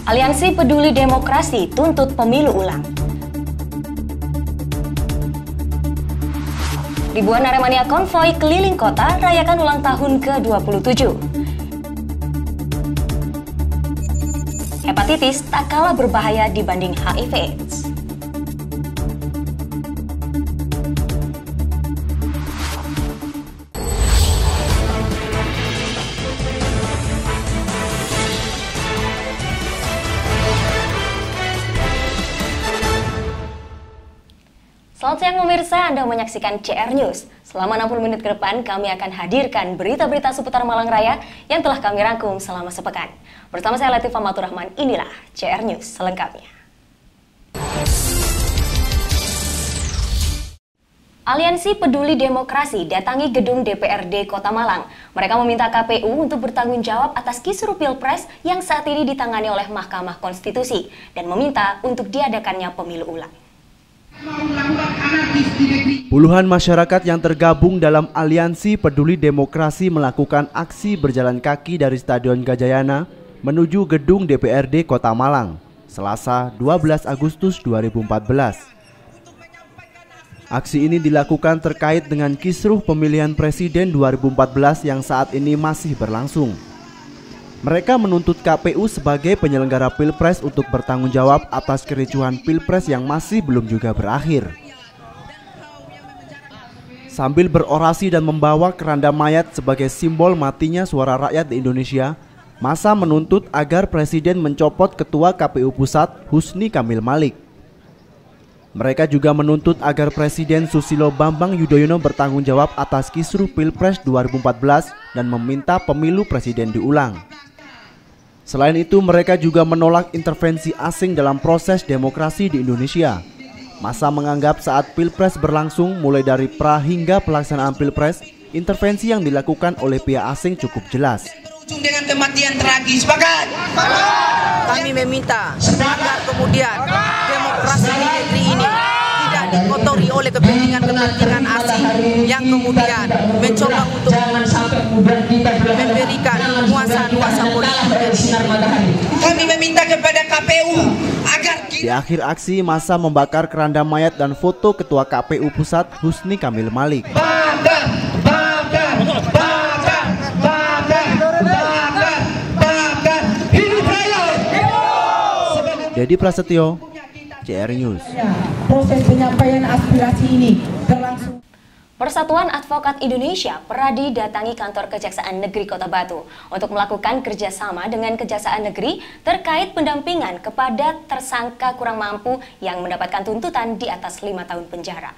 Aliansi Peduli Demokrasi tuntut pemilu ulang. Ribuan Aremania konvoi keliling kota rayakan ulang tahun ke-27. Hepatitis tak kalah berbahaya dibanding HIV/AIDS. Selamat siang pemirsa, Anda menyaksikan CR News. Selama 60 menit ke depan, kami akan hadirkan berita-berita seputar Malang Raya yang telah kami rangkum selama sepekan. Bersama saya Latifah Maturahman, inilah CR News selengkapnya. Aliansi Peduli Demokrasi datangi gedung DPRD Kota Malang. Mereka meminta KPU untuk bertanggung jawab atas kisruh Pilpres yang saat ini ditangani oleh Mahkamah Konstitusi dan meminta untuk diadakannya pemilu ulang. Puluhan masyarakat yang tergabung dalam Aliansi Peduli Demokrasi melakukan aksi berjalan kaki dari Stadion Gajayana menuju gedung DPRD Kota Malang, Selasa 12 Agustus 2014. Aksi ini dilakukan terkait dengan kisruh pemilihan presiden 2014 yang saat ini masih berlangsung. Mereka menuntut KPU sebagai penyelenggara Pilpres untuk bertanggung jawab atas kericuhan Pilpres yang masih belum juga berakhir. Sambil berorasi dan membawa keranda mayat sebagai simbol matinya suara rakyat di Indonesia, massa menuntut agar Presiden mencopot Ketua KPU Pusat Husni Kamil Malik. Mereka juga menuntut agar Presiden Susilo Bambang Yudhoyono bertanggung jawab atas kisruh Pilpres 2014 dan meminta pemilu presiden diulang. Selain itu, mereka juga menolak intervensi asing dalam proses demokrasi di Indonesia. Massa menganggap saat Pilpres berlangsung mulai dari pra hingga pelaksanaan Pilpres, intervensi yang dilakukan oleh pihak asing cukup jelas. Dengan kematian tragis, sepakat? Kami meminta agar kemudian demokrasi di negeri ini tidak dikotori oleh kepentingan asing yang kemudian mencoba untuk memberikan nuansa politik. Kami meminta kepada KPU agar di akhir aksi, massa membakar keranda mayat dan foto Ketua KPU Pusat Husni Kamil Malik. Dedi Prasetyo, CR News. Proses penyampaian aspirasi ini berlangsung. Persatuan Advokat Indonesia Peradi datangi kantor Kejaksaan Negeri Kota Batu untuk melakukan kerjasama dengan Kejaksaan Negeri terkait pendampingan kepada tersangka kurang mampu yang mendapatkan tuntutan di atas 5 tahun penjara.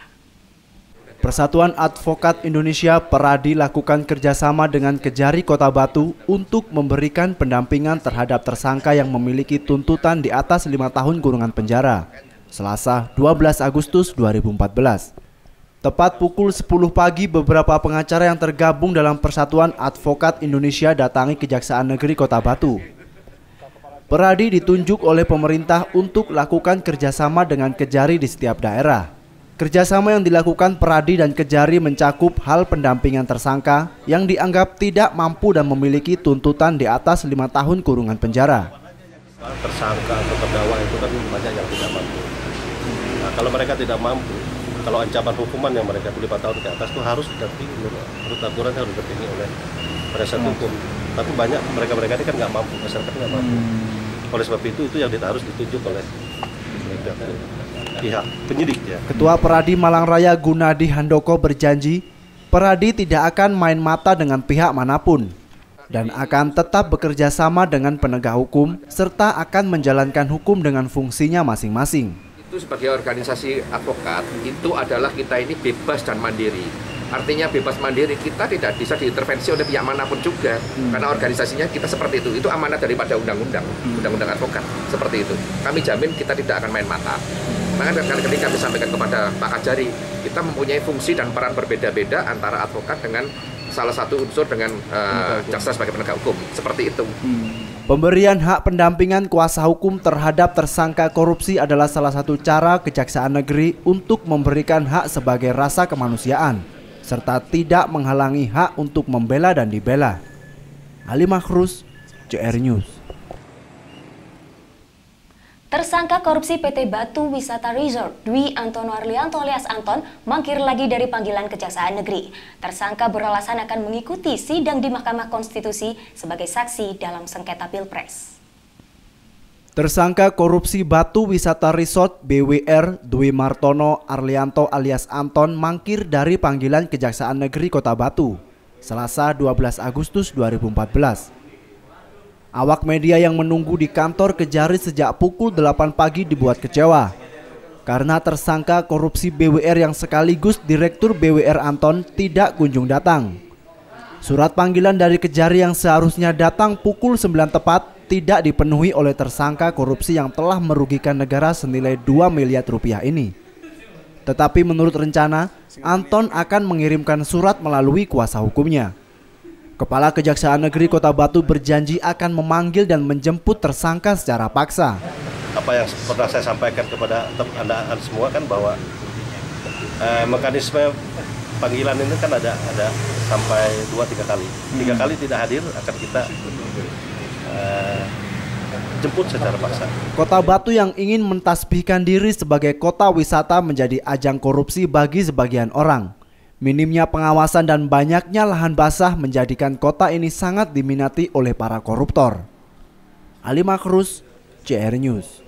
Persatuan Advokat Indonesia Peradi lakukan kerjasama dengan Kejari Kota Batu untuk memberikan pendampingan terhadap tersangka yang memiliki tuntutan di atas 5 tahun kurungan penjara, Selasa 12 Agustus 2014. Tepat pukul 10 pagi, beberapa pengacara yang tergabung dalam Persatuan Advokat Indonesia datangi Kejaksaan Negeri Kota Batu. Peradi ditunjuk oleh pemerintah untuk lakukan kerjasama dengan Kejari di setiap daerah. Kerjasama yang dilakukan Peradi dan Kejari mencakup hal pendampingan tersangka yang dianggap tidak mampu dan memiliki tuntutan di atas 5 tahun kurungan penjara. Tersangka atau terdakwa itu kan banyak yang tidak mampu. Nah, kalau mereka tidak mampu, kalau ancaman hukuman yang mereka 5 tahun ke atas itu harus didampingi, menurut aturan harus didampingi oleh penasihat hukum. Tapi banyak mereka ini kan nggak mampu, masyarakat nggak mampu. Oleh sebab itu yang harus ditunjuk oleh pihak penyidik ya. Ketua Peradi Malang Raya Gunadi Handoko berjanji Peradi tidak akan main mata dengan pihak manapun dan akan tetap bekerja sama dengan penegak hukum serta akan menjalankan hukum dengan fungsinya masing-masing. Itu sebagai organisasi advokat itu adalah kita ini bebas dan mandiri. Artinya bebas mandiri, kita tidak bisa diintervensi oleh pihak manapun juga karena organisasinya kita seperti itu. Itu amanat daripada undang-undang advokat seperti itu. Kami jamin kita tidak akan main mata. Maka ketika kami sampaikan kepada Pak Kajari, kita mempunyai fungsi dan peran berbeda-beda antara advokat dengan salah satu unsur dengan jaksa sebagai penegak hukum, seperti itu. Pemberian hak pendampingan kuasa hukum terhadap tersangka korupsi adalah salah satu cara Kejaksaan Negeri untuk memberikan hak sebagai rasa kemanusiaan, serta tidak menghalangi hak untuk membela dan dibela. Ali Makhrus, CR News. Tersangka korupsi PT Batu Wisata Resort, Dwi Antono Arlianto alias Anton, mangkir lagi dari panggilan Kejaksaan Negeri. Tersangka beralasan akan mengikuti sidang di Mahkamah Konstitusi sebagai saksi dalam sengketa Pilpres. Tersangka korupsi Batu Wisata Resort BWR Dwi Martono Arlianto alias Anton mangkir dari panggilan Kejaksaan Negeri Kota Batu, Selasa 12 Agustus 2014. Awak media yang menunggu di kantor Kejari sejak pukul 8 pagi dibuat kecewa karena tersangka korupsi BWR yang sekaligus Direktur BWR Anton tidak kunjung datang. Surat panggilan dari Kejari yang seharusnya datang pukul 9 tepat tidak dipenuhi oleh tersangka korupsi yang telah merugikan negara senilai 2 miliar rupiah ini. Tetapi menurut rencana, Anton akan mengirimkan surat melalui kuasa hukumnya. Kepala Kejaksaan Negeri Kota Batu berjanji akan memanggil dan menjemput tersangka secara paksa. Apa yang pernah saya sampaikan kepada Anda semua kan bahwa mekanisme panggilan ini kan ada sampai 2-3 kali. 3 kali tidak hadir akan kita jemput secara paksa. Kota Batu yang ingin mentasbihkan diri sebagai kota wisata menjadi ajang korupsi bagi sebagian orang. Minimnya pengawasan dan banyaknya lahan basah menjadikan kota ini sangat diminati oleh para koruptor. Ali Makrus, JR News.